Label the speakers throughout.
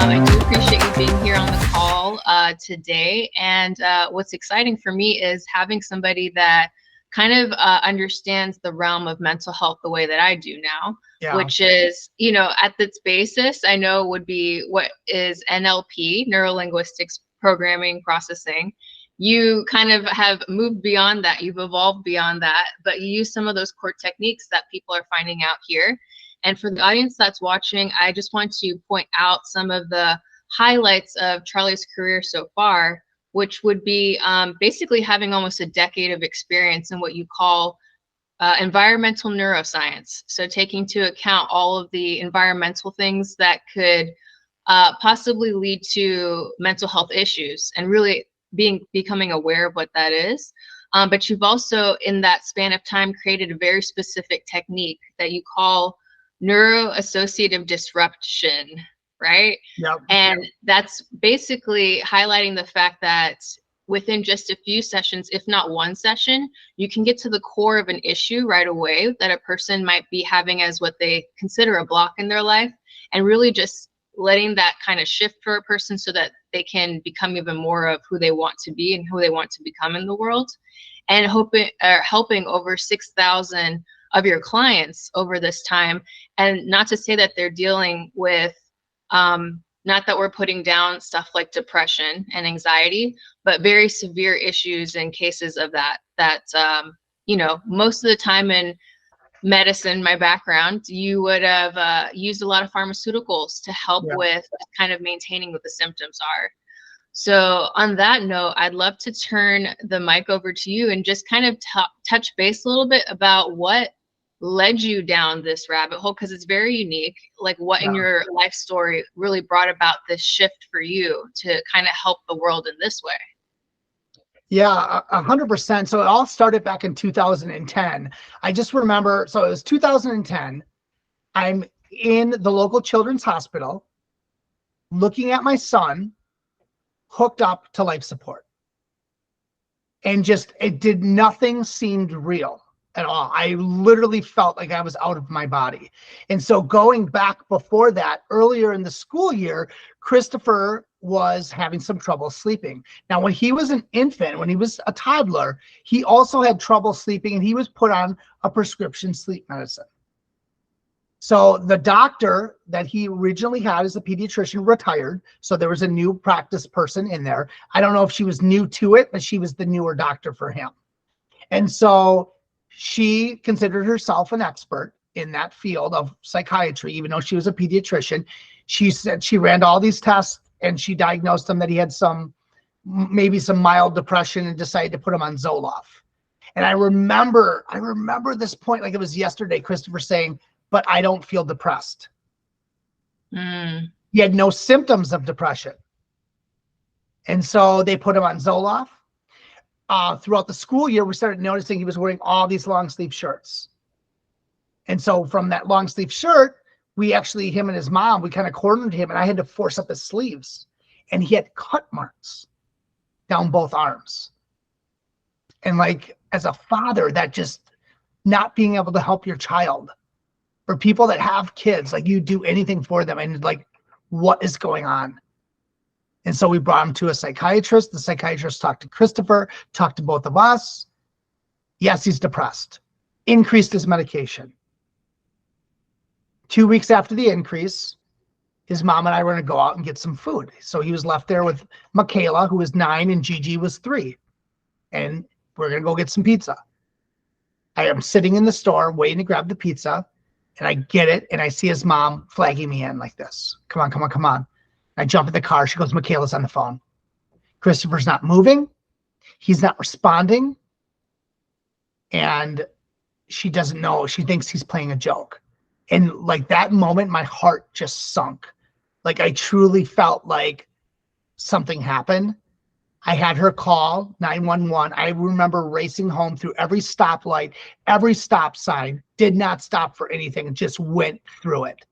Speaker 1: I do appreciate you being here on the call today. And what's exciting for me is having somebody that kind of understands the realm of mental health the way that I do now, which is, you know, at its basis, I know would be what is NLP, Neuro Linguistics Programming Processing. You kind of have moved beyond that. You've evolved beyond that, but you use some of those core techniques that people are finding out here. And for the audience that's watching, I just want to point out some of the highlights of Charlie's career so far, which would be basically having almost a decade of experience in what you call environmental neuroscience. So taking into account all of the environmental things that could possibly lead to mental health issues, and really becoming aware of what that is. But you've also, in that span of time, created a very specific technique that you call Neuro Associative Disruption, right?
Speaker 2: Yep.
Speaker 1: And that's basically highlighting the fact that within just a few sessions, if not one session, you can get to the core of an issue right away that a person might be having as what they consider a block in their life, and really just letting that kind of shift for a person so that they can become even more of who they want to be and who they want to become in the world. And helping over 6,000 of your clients over this time. And not to say that they're dealing with, not that we're putting down stuff like depression and anxiety, but very severe issues and cases of that, you know, most of the time in medicine, my background, you would have used a lot of pharmaceuticals to help with kind of maintaining what the symptoms are. So on that note, I'd love to turn the mic over to you and just kind of touch base a little bit about what led you down this rabbit hole, because it's very unique. Like what in your life story really brought about this shift for you to kind of help the world in this way?
Speaker 2: Yeah, 100%. So it all started back in 2010. I just remember, so it was 2010. I'm in the local children's hospital looking at my son hooked up to life support. And just, nothing seemed real at all. I literally felt like I was out of my body. And so going back before that, earlier in the school year, Christopher was having some trouble sleeping. Now, when he was an infant, when he was a toddler, he also had trouble sleeping, and he was put on a prescription sleep medicine. So the doctor that he originally had as a pediatrician retired. So there was a new practice person in there. I don't know if she was new to it, but she was the newer doctor for him. And so she considered herself an expert in that field of psychiatry, even though she was a pediatrician. She said she ran all these tests and she diagnosed him that he had maybe some mild depression, and decided to put him on Zoloft. And I remember this point like it was yesterday, Christopher saying, "But I don't feel depressed." He had no symptoms of depression. And so they put him on Zoloft. Throughout the school year, we started noticing he was wearing all these long sleeve shirts. And so from that long sleeve shirt, him and his mom, we kind of cornered him, and I had to force up his sleeves. And he had cut marks down both arms. And like, as a father, that just not being able to help your child, or people that have kids, like you do anything for them, and like, what is going on? And so we brought him to a psychiatrist. The psychiatrist talked to Christopher, talked to both of us. Yes, he's depressed. Increased his medication. 2 weeks after the increase, his mom and I were going to go out and get some food. So he was left there with Michaela, who was 9, and Gigi was 3. And we're going to go get some pizza. I am sitting in the store waiting to grab the pizza, and I get it, and I see his mom flagging me in like this. "Come on, come on, come on." I jump in the car. She goes, "Michaela's on the phone." Christopher's not moving. He's not responding. And she doesn't know. She thinks he's playing a joke. And like that moment, my heart just sunk. Like I truly felt like something happened. I had her call 911. I remember racing home through every stoplight, every stop sign, did not stop for anything, just went through it.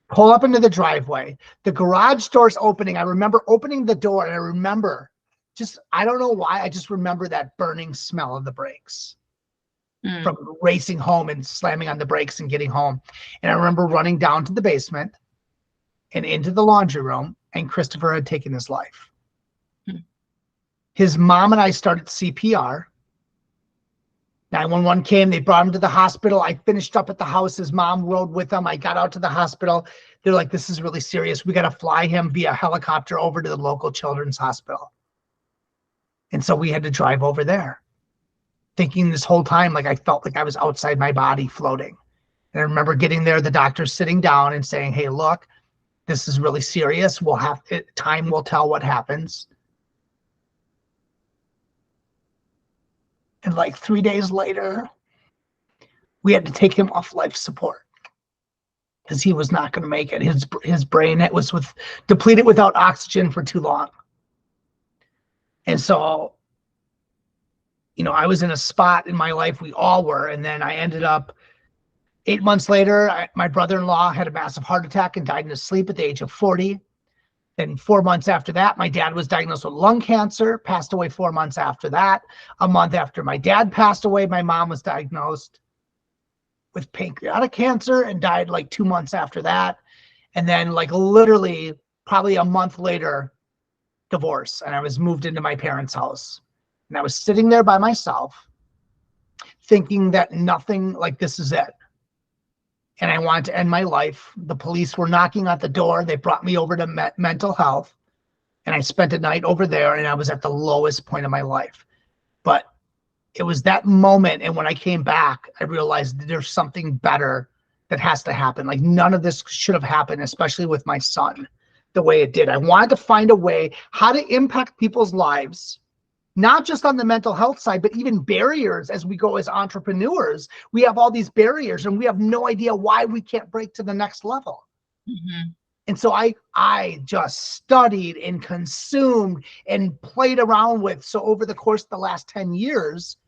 Speaker 2: Pull up into the driveway. The garage door's opening. I remember opening the door, and I remember I don't know why, I just remember that burning smell of the brakes. From racing home and slamming on the brakes and getting home. And I remember running down to the basement and into the laundry room, and Christopher had taken his life.
Speaker 1: Hmm.
Speaker 2: His mom and I started CPR. 911 came, they brought him to the hospital. I finished up at the house. His mom rode with him. I got out to the hospital. They're like, this is really serious. We got to fly him via helicopter over to the local children's hospital. And so we had to drive over there, thinking this whole time, like I felt like I was outside my body floating. And I remember getting there, the doctor sitting down and saying, hey, look, this is really serious. We'll have time will tell what happens. And like 3 days later, we had to take him off life support because he was not going to make it. His brain was depleted without oxygen for too long. And so, you know, I was in a spot in my life, we all were, and then I ended up 8 months later, my brother-in-law had a massive heart attack and died in his sleep at the age of 40. Then 4 months after that, my dad was diagnosed with lung cancer, passed away 4 months after that. A month after my dad passed away, my mom was diagnosed with pancreatic cancer and died like 2 months after that. And then like literally probably a month later, divorce. And I was moved into my parents' house. And I was sitting there by myself thinking that nothing, like this is it. And I wanted to end my life. The police were knocking at the door. They brought me over to mental health. And I spent a night over there, and I was at the lowest point of my life. But it was that moment. And when I came back, I realized that there's something better that has to happen. Like none of this should have happened, especially with my son, the way it did. I wanted to find a way how to impact people's lives, not just on the mental health side, but even barriers as we go as entrepreneurs. We have all these barriers and we have no idea why we can't break to the next level.
Speaker 1: Mm-hmm.
Speaker 2: And so I just studied and consumed and played around with. So over the course of the last 10 years,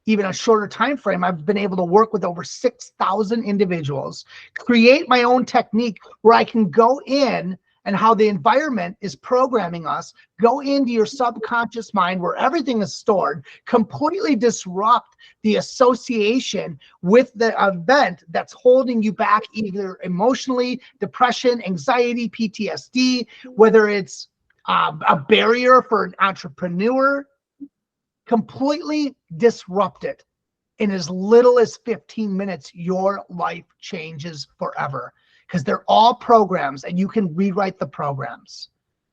Speaker 2: even a shorter time frame, I've been able to work with over 6,000 individuals, create my own technique where I can go in and how the environment is programming us, go into your subconscious mind where everything is stored, completely disrupt the association with the event that's holding you back, either emotionally, depression, anxiety, PTSD, whether it's a barrier for an entrepreneur, completely disrupt it. In as little as 15 minutes, your life changes forever. Because they're all programs and you can rewrite the programs.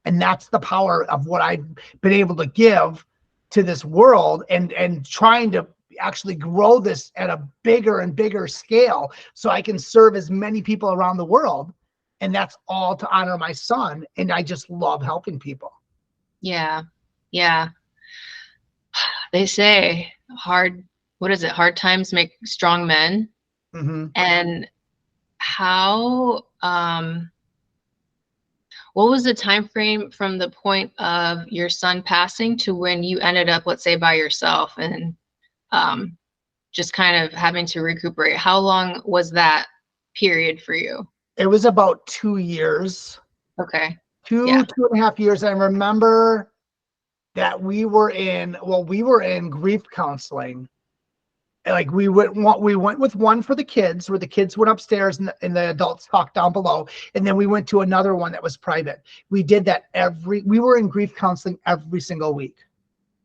Speaker 2: And that's the power of what I've been able to give to this world and trying to actually grow this at a bigger and bigger scale so I can serve as many people around the world. And that's all to honor my son. And I just love helping people.
Speaker 1: Yeah. Yeah. They say hard times make strong men.
Speaker 2: Mm-hmm.
Speaker 1: And how, what was the time frame from the point of your son passing to when you ended up, let's say, by yourself and just kind of having to recuperate? How long was that period for you?
Speaker 2: It was about 2 years.
Speaker 1: Okay.
Speaker 2: Two and a half years. I remember that we were in grief counseling. Like we went with one for the kids, where the kids went upstairs and the adults talked down below. And then we went to another one that was private. We did that we were in grief counseling every single week.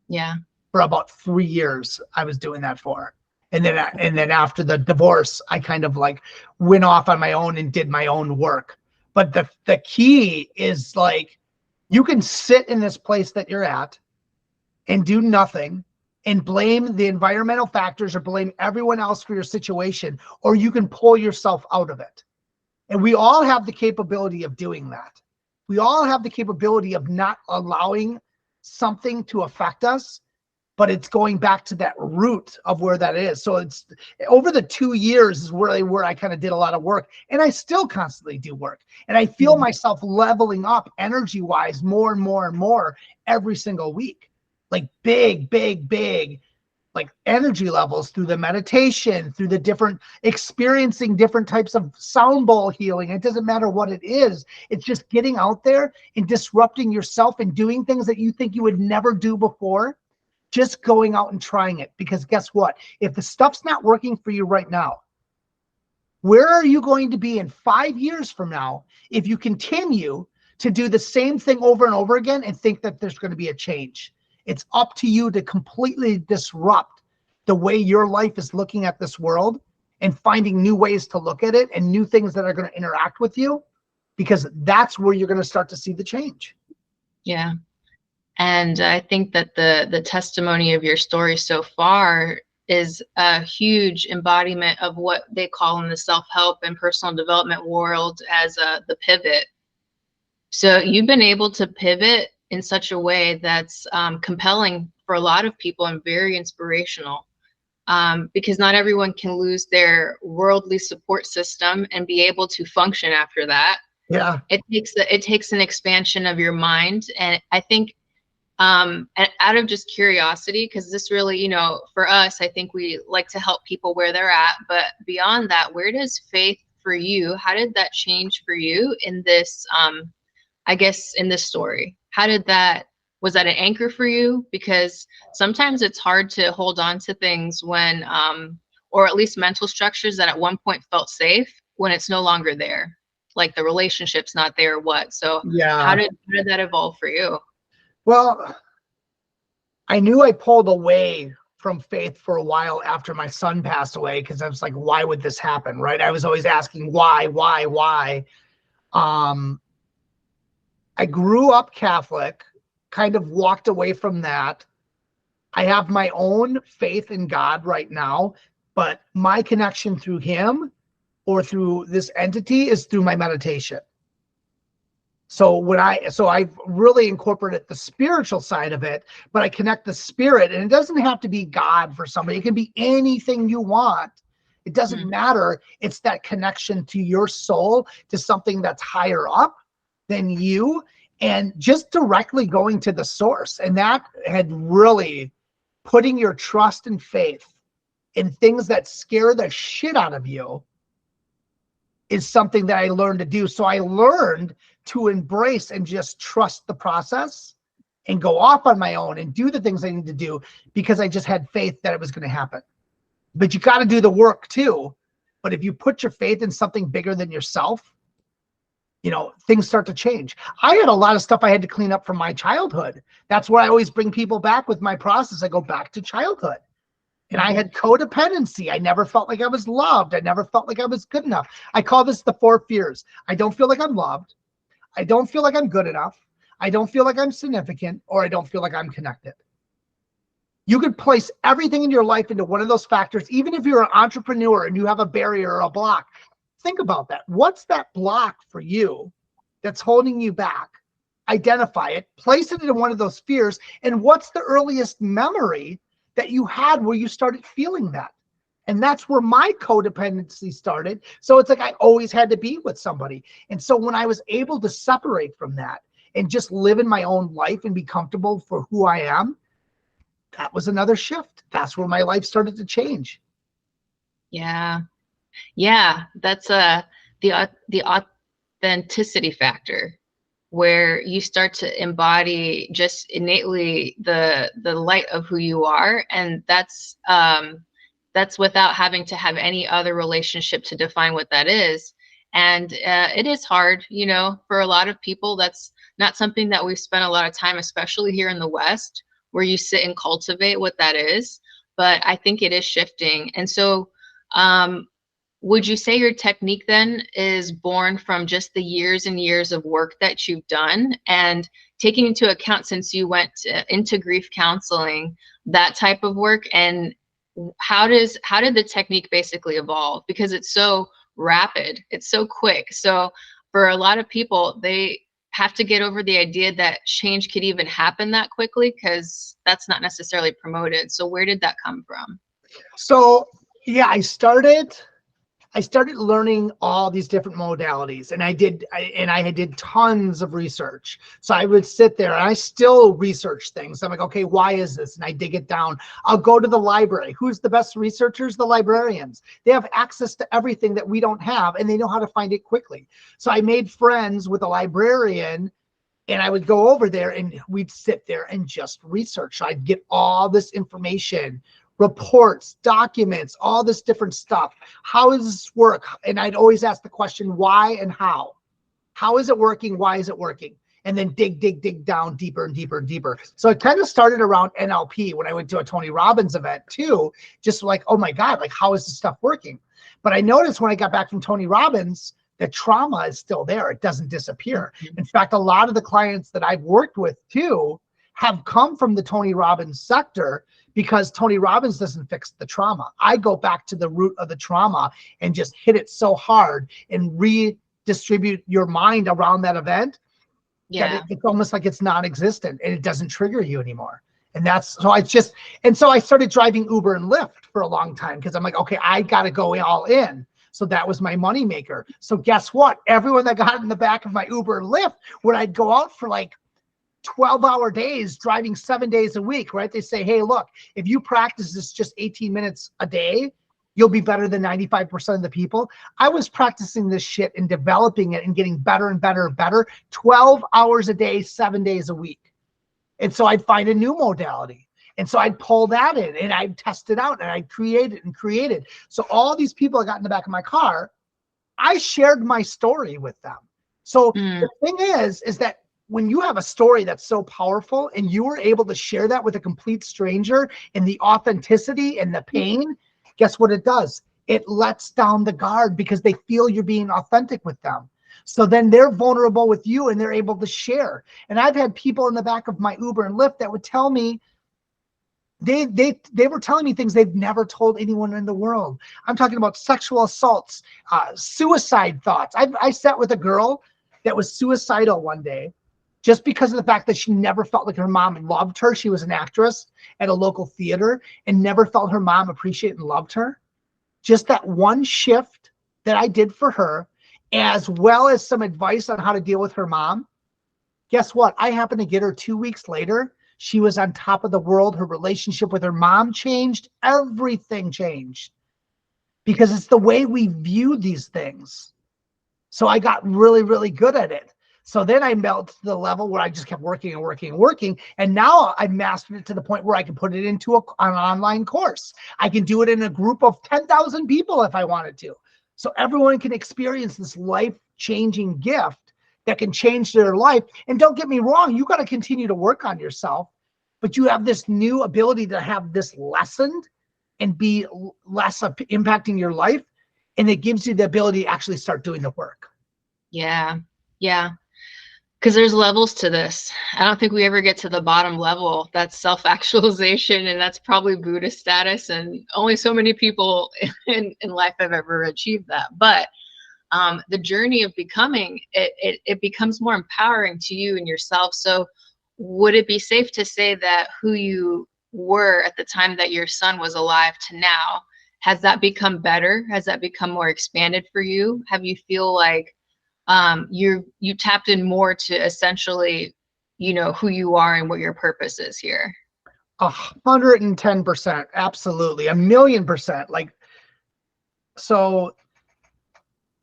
Speaker 1: Yeah.
Speaker 2: For about 3 years, I was doing that for. And then after the divorce, I kind of like went off on my own and did my own work. But the key is like, you can sit in this place that you're at and do nothing and blame the environmental factors or blame everyone else for your situation, or you can pull yourself out of it. And we all have the capability of doing that. We all have the capability of not allowing something to affect us, but it's going back to that root of where that is. So it's over the 2 years is where I kind of did a lot of work, and I still constantly do work. And I feel myself leveling up energy-wise more and more and more every single week. Like big, like energy levels through the meditation, through the different experiencing different types of sound bowl healing. It doesn't matter what it is. It's just getting out there and disrupting yourself and doing things that you think you would never do before. Just going out and trying it. Because guess what? If the stuff's not working for you right now, Where are you going to be in 5 years from now if you continue to do the same thing over and over again and think that there's going to be a change? It's up to you to completely disrupt the way your life is looking at this world and finding new ways to look at it and new things that are going to interact with you, because that's where you're going to start to see the change.
Speaker 1: Yeah. And I think that the testimony of your story so far is a huge embodiment of what they call in the self-help and personal development world as the pivot. So you've been able to pivot in such a way that's compelling for a lot of people and very inspirational, because not everyone can lose their worldly support system and be able to function after that.
Speaker 2: Yeah.
Speaker 1: It takes an expansion of your mind. And I think and out of just curiosity, because this really, you know, for us, I think we like to help people where they're at. But beyond that, where does faith for you, how did that change for you in this, I guess, in this story? Was that an anchor for you? Because sometimes it's hard to hold on to things when, or at least mental structures that at one point felt safe when it's no longer there, like the relationship's not there or what. So
Speaker 2: Yeah.
Speaker 1: how did that evolve for you?
Speaker 2: Well, I knew I pulled away from faith for a while after my son passed away, because I was like, why would this happen? Right. I was always asking why. I grew up Catholic, kind of walked away from that. I have my own faith in God right now, but my connection through him or through this entity is through my meditation. So I've really incorporated the spiritual side of it, but I connect the spirit, and it doesn't have to be God for somebody. It can be anything you want. It doesn't matter. It's that connection to your soul, to something that's higher up than you, and just directly going to the source. And that had really putting your trust and faith in things that scare the shit out of you is something that I learned to do. So I learned to embrace and just trust the process and go off on my own and do the things I need to do, because I just had faith that it was going to happen. But you got to do the work too. But if you put your faith in something bigger than yourself, you know, things start to change. I had a lot of stuff I had to clean up from my childhood. That's where I always bring people back with my process. I go back to childhood. And I had codependency. I never felt like I was loved. I never felt like I was good enough. I call this the 4 fears. I don't feel like I'm loved. I don't feel like I'm good enough. I don't feel like I'm significant, or I don't feel like I'm connected. You could place everything in your life into one of those factors. Even if you're an entrepreneur and you have a barrier or a block, think about that. What's that block for you that's holding you back? Identify it, place it into one of those fears. And what's the earliest memory that you had where you started feeling that? And that's where my codependency started. So it's like I always had to be with somebody. And so when I was able to separate from that and just live in my own life and be comfortable for who I am, that was another shift. That's where my life started to change.
Speaker 1: Yeah. Yeah. That's the authenticity factor, where you start to embody just innately the light of who you are. And that's without having to have any other relationship to define what that is. And it is hard, you know, for a lot of people. That's not something that we've spent a lot of time, especially here in the West, where you sit and cultivate what that is. But I think it is shifting. And so would you say your technique then is born from just the years and years of work that you've done, and taking into account, since you went into grief counseling, that type of work? And how did the technique basically evolve? Because it's so rapid, it's so quick. So for a lot of people, they have to get over the idea that change could even happen that quickly, because that's not necessarily promoted. So where did that come from?
Speaker 2: So yeah, I started learning all these different modalities, and I did tons of research. So I would sit there and I still research things. I'm like, okay, why is this? And I dig it down. I'll go to the library. Who's the best researchers? The librarians. They have access to everything that we don't have, and they know how to find it quickly. So I made friends with a librarian, and I would go over there and we'd sit there and just research. So I'd get all this information reports, documents, all this different stuff. How does this work? And I'd always ask the question, why and how? How is it working? Why is it working? And then dig down deeper and deeper and deeper. So it kind of started around NLP when I went to a Tony Robbins event too, just like, oh my God, like how is this stuff working? But I noticed when I got back from Tony Robbins, the trauma is still there. It doesn't disappear. In fact, a lot of the clients that I've worked with too have come from the Tony Robbins sector because Tony Robbins doesn't fix the trauma. I go back to the root of the trauma and just hit it so hard and redistribute your mind around that event.
Speaker 1: Yeah.
Speaker 2: It's almost like it's non-existent and it doesn't trigger you anymore. And so I started driving Uber and Lyft for a long time because I'm like, okay, I got to go all in. So that was my money maker. So guess what? Everyone that got in the back of my Uber and Lyft, when I'd go out for like 12-hour days, driving 7 days a week, right? They say, hey, look, if you practice this just 18 minutes a day, you'll be better than 95% of the people. I was practicing this shit and developing it and getting better and better and better, 12 hours a day, 7 days a week. And so I'd find a new modality. And so I'd pull that in and I'd test it out and I'd create it and create it. So all these people that got in the back of my car, I shared my story with them. So the thing is that when you have a story that's so powerful and you were able to share that with a complete stranger and the authenticity and the pain, guess what it does? It lets down the guard because they feel you're being authentic with them. So then they're vulnerable with you and they're able to share. And I've had people in the back of my Uber and Lyft that would tell me, they were telling me things they've never told anyone in the world. I'm talking about sexual assaults, suicide thoughts. I sat with a girl that was suicidal one day just because of the fact that she never felt like her mom loved her. She was an actress at a local theater and never felt her mom appreciated and loved her. Just that one shift that I did for her, as well as some advice on how to deal with her mom. Guess what? I happened to get her 2 weeks later. She was on top of the world. Her relationship with her mom changed. Everything changed because it's the way we view these things. So I got really, really good at it. So then I melted to the level where I just kept working and working and working. And now I mastered it to the point where I can put it into an online course. I can do it in a group of 10,000 people if I wanted to. So everyone can experience this life-changing gift that can change their life. And don't get me wrong, you got to continue to work on yourself, but you have this new ability to have this lessened and be less impacting your life. And it gives you the ability to actually start doing the work.
Speaker 1: Yeah. Yeah. Because there's levels to this. I don't think we ever get to the bottom level. That's self-actualization, and that's probably Buddha status. And only so many people in life have ever achieved that. But the journey of becoming, it becomes more empowering to you and yourself. So would it be safe to say that who you were at the time that your son was alive to now, has that become better? Has that become more expanded for you? Have you feel like you tapped in more to essentially, who you are and what your purpose is here?
Speaker 2: 110%, absolutely, 1,000,000%. Like, so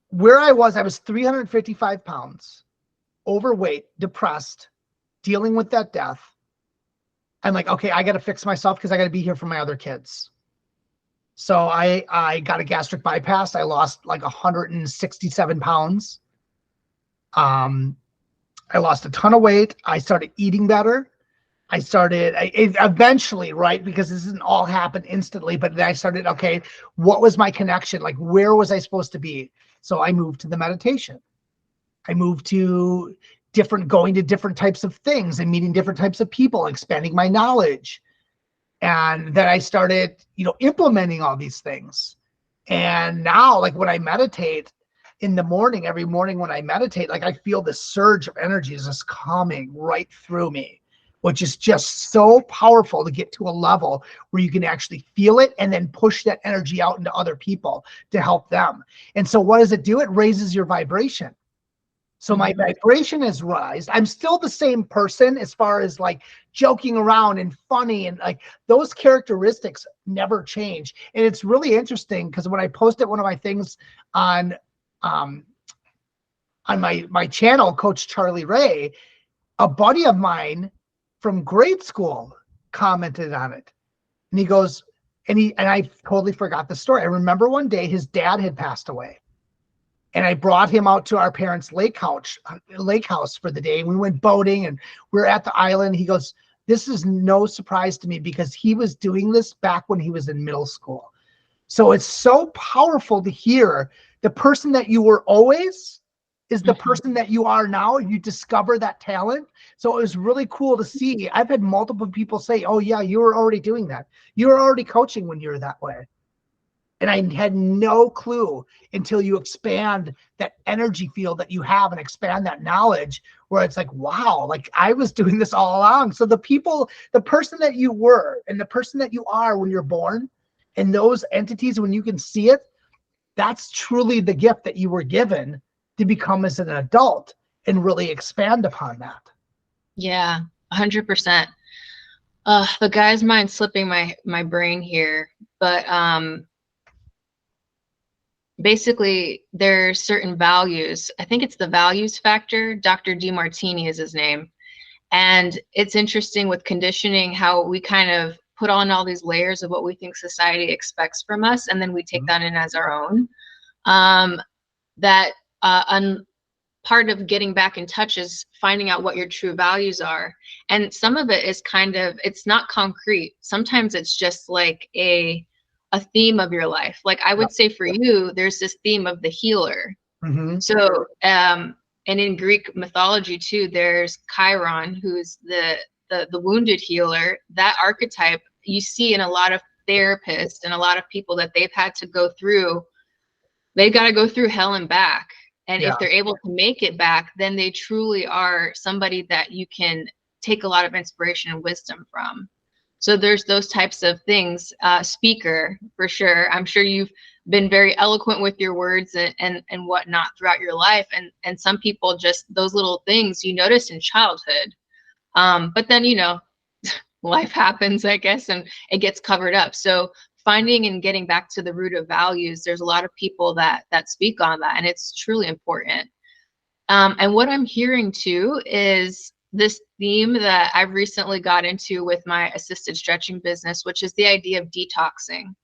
Speaker 2: where I was 355 pounds, overweight, depressed, dealing with that death. I'm like, okay, I got to fix myself because I got to be here for my other kids. So I got a gastric bypass. I lost like 167 pounds. I lost a ton of weight. I started eating better. Eventually, right? Because this doesn't all happen instantly, but then I started, okay, what was my connection? Like, where was I supposed to be? So I moved to the meditation. I moved to going to different types of things and meeting different types of people, expanding my knowledge. And then I started, implementing all these things. And now, like when I meditate, in the morning, every morning when I meditate, like I feel this surge of energy just coming right through me, which is just so powerful to get to a level where you can actually feel it and then push that energy out into other people to help them. And so what does it do? It raises your vibration. So my vibration has risen. I'm still the same person as far as like joking around and funny, and like those characteristics never change. And it's really interesting because when I posted one of my things on my channel, Coach Charlie Ray, a buddy of mine from grade school commented on it. And he goes, And I totally forgot the story. I remember one day his dad had passed away. And I brought him out to our parents' lake house for the day. We went boating and we're at the island. He goes, this is no surprise to me because he was doing this back when he was in middle school. So it's so powerful to hear the person that you were always is the person that you are now. You discover that talent. So it was really cool to see. I've had multiple people say, oh yeah, you were already doing that. You were already coaching when you were that way. And I had no clue until you expand that energy field that you have and expand that knowledge where it's like, wow, like I was doing this all along. So the person that you were and the person that you are when you're born and those entities, when you can see it, that's truly the gift that you were given to become as an adult and really expand upon that.
Speaker 1: Yeah, 100%. The guy's mind slipping my brain here, but basically there's certain values. I think it's the values factor. Dr. DeMartini is his name. And it's interesting with conditioning how we kind of put on all these layers of what we think society expects from us, and then we take that in as our own. Part of getting back in touch is finding out what your true values are. And some of it is it's not concrete. Sometimes it's just like a theme of your life. Like I would say for you, there's this theme of the healer. So, and in Greek mythology too, there's Chiron, who's the wounded healer. That archetype you see in a lot of therapists and a lot of people that they've had to go through. They got to go through hell and back. And if they're able to make it back, then they truly are somebody that you can take a lot of inspiration and wisdom from. So there's those types of things. Speaker, for sure. I'm sure you've been very eloquent with your words and whatnot throughout your life. And some people just, those little things you notice in childhood. But then, life happens, I guess, and it gets covered up. So finding and getting back to the root of values, there's a lot of people that speak on that, and it's truly important. And what I'm hearing too is this theme that I've recently got into with my assisted stretching business, which is the idea of detoxing.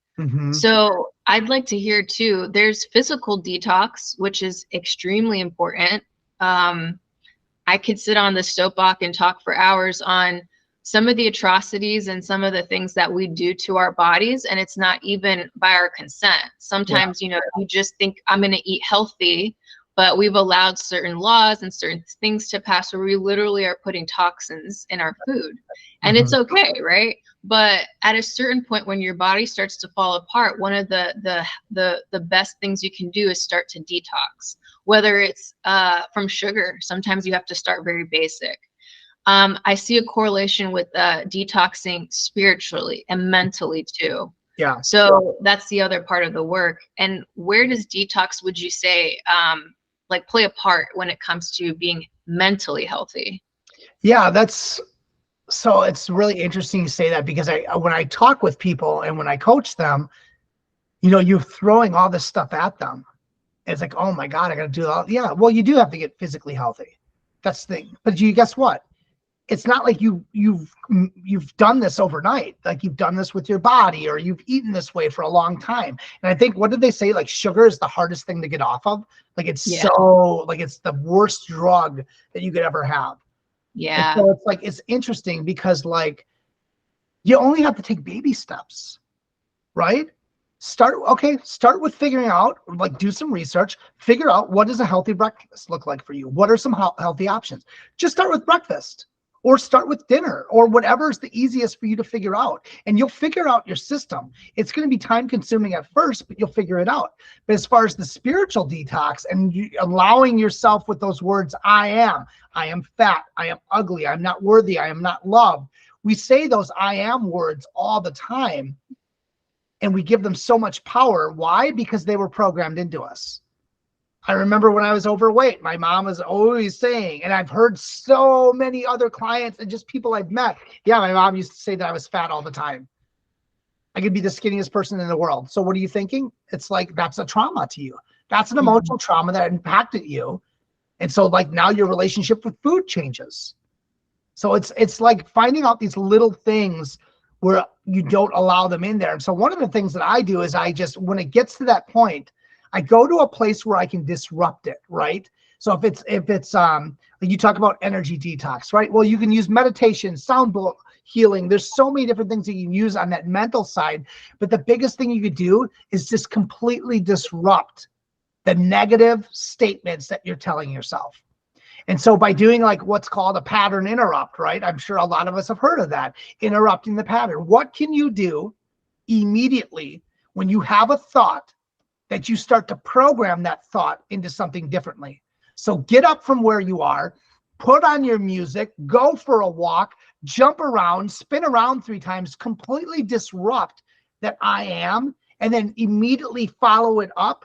Speaker 1: So I'd like to hear too, there's physical detox, which is extremely important. I could sit on the soapbox and talk for hours on some of the atrocities and some of the things that we do to our bodies, and it's not even by our consent. Sometimes, you just think I'm going to eat healthy, but we've allowed certain laws and certain things to pass where we literally are putting toxins in our food. And it's okay, right? But at a certain point when your body starts to fall apart, one of the best things you can do is start to detox, whether it's from sugar. Sometimes you have to start very basic. I see a correlation with detoxing spiritually and mentally too.
Speaker 2: Yeah.
Speaker 1: So that's the other part of the work. And where does detox, would you say, play a part when it comes to being mentally healthy?
Speaker 2: Yeah, so it's really interesting to say that, because when I talk with people and when I coach them, you're throwing all this stuff at them. It's like, oh my God, I got to do all. Yeah, well, you do have to get physically healthy. That's the thing. But guess what? It's not like you've done this overnight. Like you've done this with your body, or you've eaten this way for a long time. And I think, what did they say? Like sugar is the hardest thing to get off of. Like it's it's the worst drug that you could ever have.
Speaker 1: Yeah.
Speaker 2: And so it's interesting because you only have to take baby steps, right? Start with figuring out, do some research, figure out what does a healthy breakfast look like for you? What are some healthy options? Just start with breakfast, or start with dinner, or whatever is the easiest for you to figure out. And you'll figure out your system. It's going to be time consuming at first, but you'll figure it out. But as far as the spiritual detox and allowing yourself with those words, I am fat, I am ugly, I'm not worthy, I am not loved. We say those I am words all the time, and we give them so much power. Why? Because they were programmed into us. I remember when I was overweight, my mom was always saying, and I've heard so many other clients and just people I've met, yeah, my mom used to say that I was fat all the time. I could be the skinniest person in the world. So what are you thinking? It's like, that's a trauma to you. That's an emotional trauma that impacted you. And so now your relationship with food changes. So it's like finding out these little things where you don't allow them in there. And so one of the things that I do is when it gets to that point, I go to a place where I can disrupt it, right? So if it's you talk about energy detox, right? Well, you can use meditation, sound bowl healing. There's so many different things that you can use on that mental side. But the biggest thing you could do is just completely disrupt the negative statements that you're telling yourself. And so by doing like what's called a pattern interrupt, right? I'm sure a lot of us have heard of that, interrupting the pattern. What can you do immediately when you have a thought that you start to program that thought into something differently? So get up from where you are, put on your music, go for a walk, jump around, spin around 3 times, completely disrupt that I am, and then immediately follow it up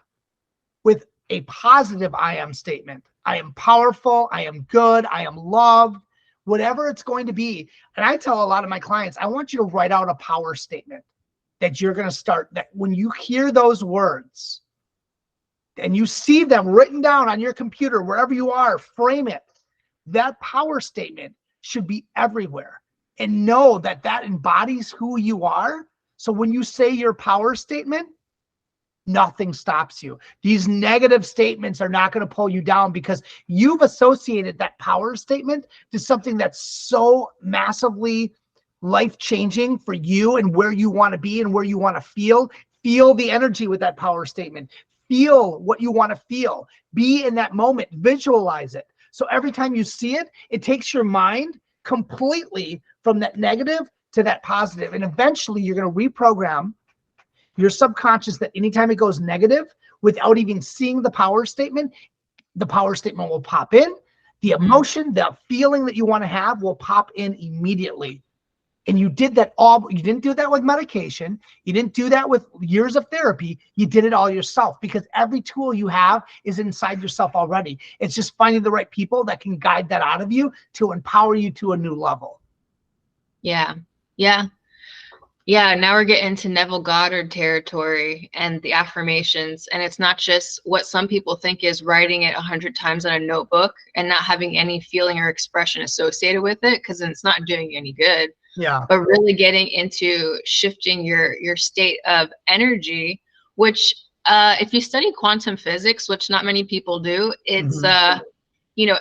Speaker 2: with a positive I am statement. I am powerful, I am good, I am loved, whatever it's going to be. And I tell a lot of my clients, I want you to write out a power statement that you're going to start, that when you hear those words and you see them written down on your computer, wherever you are, frame it. That power statement should be everywhere, and know that that embodies who you are. So when you say your power statement, nothing stops you. These negative statements are not going to pull you down, because you've associated that power statement to something that's so massively life-changing for you and where you want to be and where you want to feel. Feel the energy with that power statement. Feel what you want to feel. Be in that moment. Visualize it. So every time you see it, it takes your mind completely from that negative to that positive. And eventually you're going to reprogram your subconscious that anytime it goes negative, without even seeing the power statement will pop in. The emotion, the feeling that you want to have will pop in immediately. And you did that you didn't do that with medication. You didn't do that with years of therapy. You did it all yourself, because every tool you have is inside yourself already. It's just finding the right people that can guide that out of you to empower you to a new level.
Speaker 1: Yeah. Yeah. Yeah, now we're getting into Neville Goddard territory and the affirmations. And it's not just what some people think is writing it 100 times on a notebook and not having any feeling or expression associated with it, because it's not doing you any good.
Speaker 2: Yeah.
Speaker 1: But really getting into shifting your state of energy, which if you study quantum physics, which not many people do, it's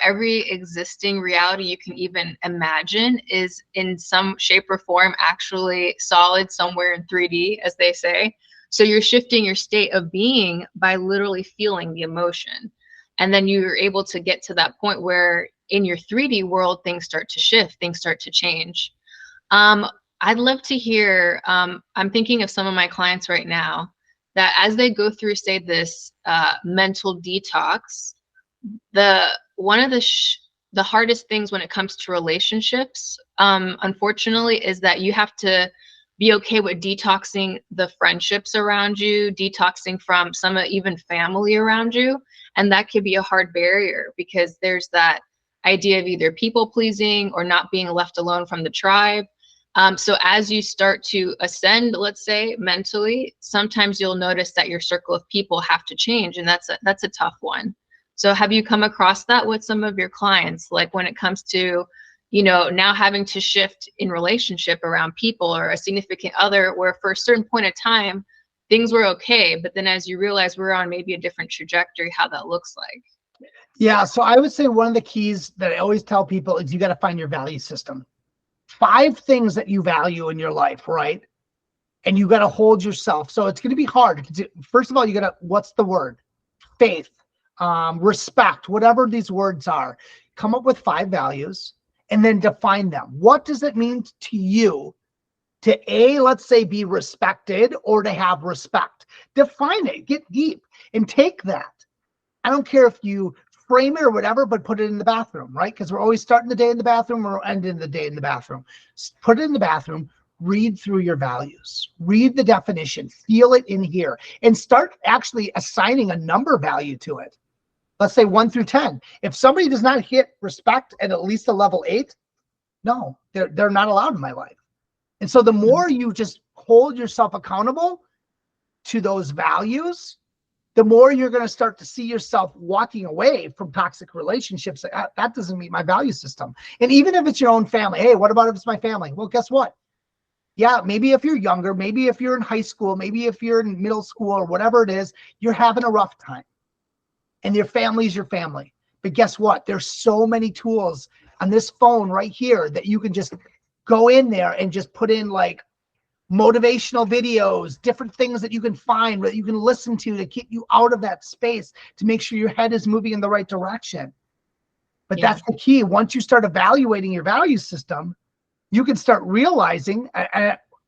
Speaker 1: every existing reality you can even imagine is in some shape or form actually solid somewhere in 3D, as they say. So you're shifting your state of being by literally feeling the emotion. And then you're able to get to that point where in your 3D world, things start to shift, things start to change. I'd love to hear, I'm thinking of some of my clients right now that as they go through, say, this mental detox, one of the hardest things when it comes to relationships, unfortunately, is that you have to be okay with detoxing the friendships around you, detoxing from some even family around you. And that could be a hard barrier, because there's that idea of either people pleasing or not being left alone from the tribe. So as you start to ascend, let's say mentally, sometimes you'll notice that your circle of people have to change, and that's a tough one. So have you come across that with some of your clients, like when it comes to, now having to shift in relationship around people or a significant other, where for a certain point of time, things were okay, but then as you realize we're on maybe a different trajectory, how that looks like?
Speaker 2: Yeah, so I would say one of the keys that I always tell people is you got to find your value system. 5 things that you value in your life, right? And you got to hold yourself. So it's going to be hard. First of all, what's the word? Faith, respect, whatever these words are. Come up with 5 values and then define them. What does it mean to you to let's say, be respected, or to have respect? Define it, get deep, and take that. I don't care if you frame it or whatever, but put it in the bathroom, right? Because we're always starting the day in the bathroom or ending the day in the bathroom. Put it in the bathroom, read through your values, read the definition, feel it in here, and start actually assigning a number value to it. Let's say 1 through 10. If somebody does not hit respect at least a level 8, no, they're not allowed in my life. And so the more you just hold yourself accountable to those values, the more you're going to start to see yourself walking away from toxic relationships. That doesn't meet my value system. And even if it's your own family, hey, what about if it's my family? Well, guess what? Yeah, maybe if you're younger, maybe if you're in high school, maybe if you're in middle school or whatever it is, you're having a rough time and your family is your family. But guess what? There's so many tools on this phone right here that you can just go in there and just put in like motivational videos, different things that you can find that you can listen to keep you out of that space, to make sure your head is moving in the right direction. But that's the key. Once you start evaluating your value system, you can start realizing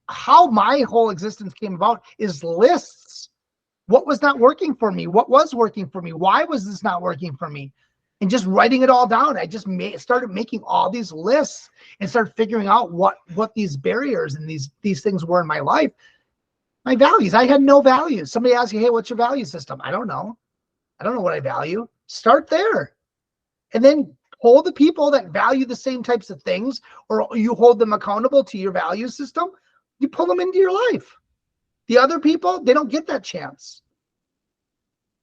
Speaker 2: how my whole existence came about is lists. What was not working for me? What was working for me? Why was this not working for me? And just writing it all down. I just started making all these lists and started figuring out what these barriers and these things were in my life. My values. I had no values. Somebody asks you, hey, what's your value system? I don't know. I don't know what I value. Start there. And then hold the people that value the same types of things, or you hold them accountable to your value system. You pull them into your life. The other people, they don't get that chance.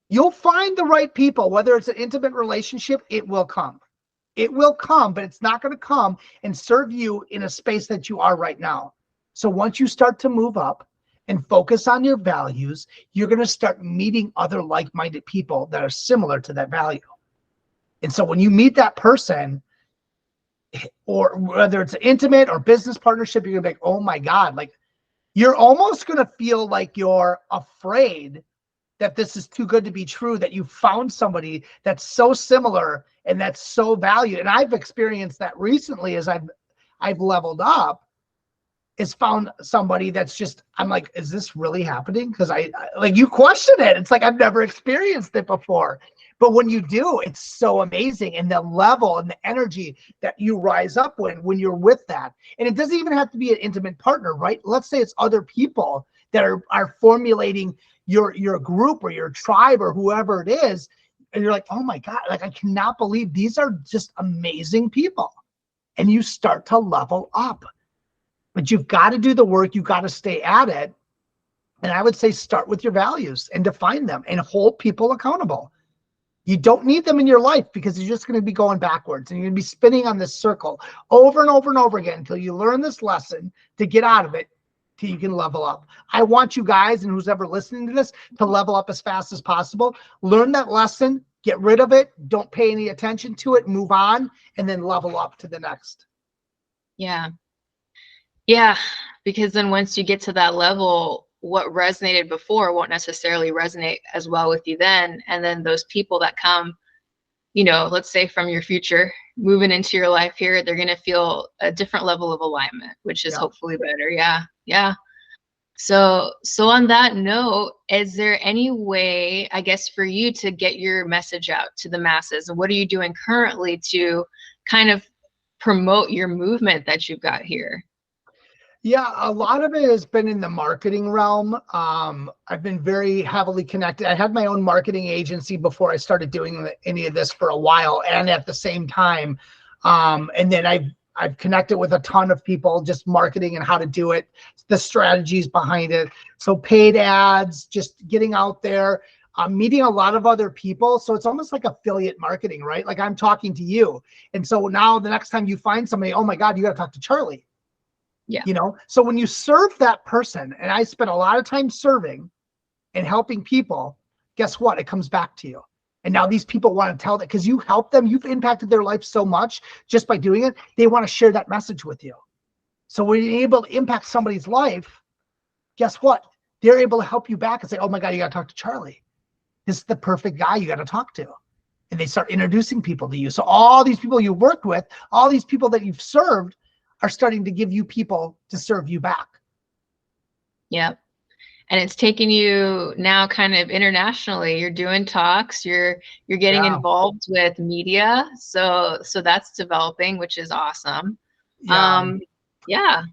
Speaker 2: You'll find the right people, whether it's an intimate relationship, it will come. It will come, but it's not going to come and serve you in a space that you are right now. So once you start to move up and focus on your values, you're going to start meeting other like-minded people that are similar to that value. And so when you meet that person, or whether it's an intimate or business partnership, you're going to be like, oh my God, like you're almost going to feel like you're afraid that this is too good to be true, that you found somebody that's so similar and that's so valued. And I've experienced that recently as I've leveled up, is found somebody that's just, I'm like, is this really happening? Because I like, you question it. It's like, I've never experienced it before. But when you do, it's so amazing. And the level and the energy that you rise up when you're with that. And it doesn't even have to be an intimate partner, right? Let's say it's other people that are formulating your group or your tribe or whoever it is. And you're like, oh my God, like, I cannot believe these are just amazing people. And you start to level up. But you've got to do the work. You've got to stay at it. And I would say start with your values and define them and hold people accountable. You don't need them in your life, because you're just going to be going backwards and you're going to be spinning on this circle over and over and over again until you learn this lesson to get out of it, till you can level up. I want you guys, and who's ever listening to this, to level up as fast as possible. Learn that lesson, get rid of it, don't pay any attention to it, move on, and then level up to the next.
Speaker 1: Yeah. Yeah, because then once you get to that level, what resonated before won't necessarily resonate as well with you then. And then those people that come, you know, let's say from your future, moving into your life here, they're going to feel a different level of alignment, which is hopefully better. Yeah. Yeah. So on that note, is there any way, I guess, for you to get your message out to the masses? And what are you doing currently to kind of promote your movement that you've got here?
Speaker 2: Yeah, a lot of it has been in the marketing realm. I've been very heavily connected. I had my own marketing agency before I started doing any of this for a while, and at the same time. And then I've connected with a ton of people, just marketing and how to do it, the strategies behind it. So paid ads, just getting out there, meeting a lot of other people. So it's almost like affiliate marketing, right? Like I'm talking to you. And so now the next time you find somebody, oh my God, you got to talk to Charlie.
Speaker 1: Yeah.
Speaker 2: You know, so when you serve that person, and I spent a lot of time serving and helping people, guess what? It comes back to you. And now these people want to tell that, because you helped them, you've impacted their life so much just by doing it. They want to share that message with you. So when you're able to impact somebody's life, guess what? They're able to help you back and say, oh my God, you got to talk to Charlie. This is the perfect guy you got to talk to. And they start introducing people to you. So all these people you worked with, all these people that you've served, are starting to give you people to serve you back.
Speaker 1: Yep. And it's taking you now kind of internationally. You're doing talks, you're getting involved with media. So that's developing, which is awesome. Yeah.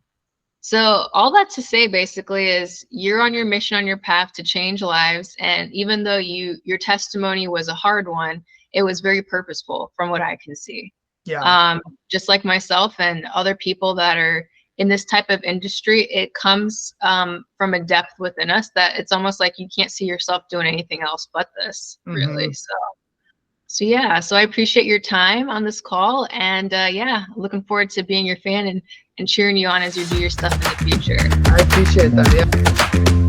Speaker 1: So all that to say basically is you're on your mission, on your path to change lives. And even though your testimony was a hard one, it was very purposeful from what I can see.
Speaker 2: Yeah.
Speaker 1: Just like myself and other people that are in this type of industry, it comes from a depth within us that it's almost like you can't see yourself doing anything else but this, really. So yeah, so I appreciate your time on this call, and yeah, looking forward to being your fan and cheering you on as you do your stuff in the future.
Speaker 2: I appreciate that. Yeah.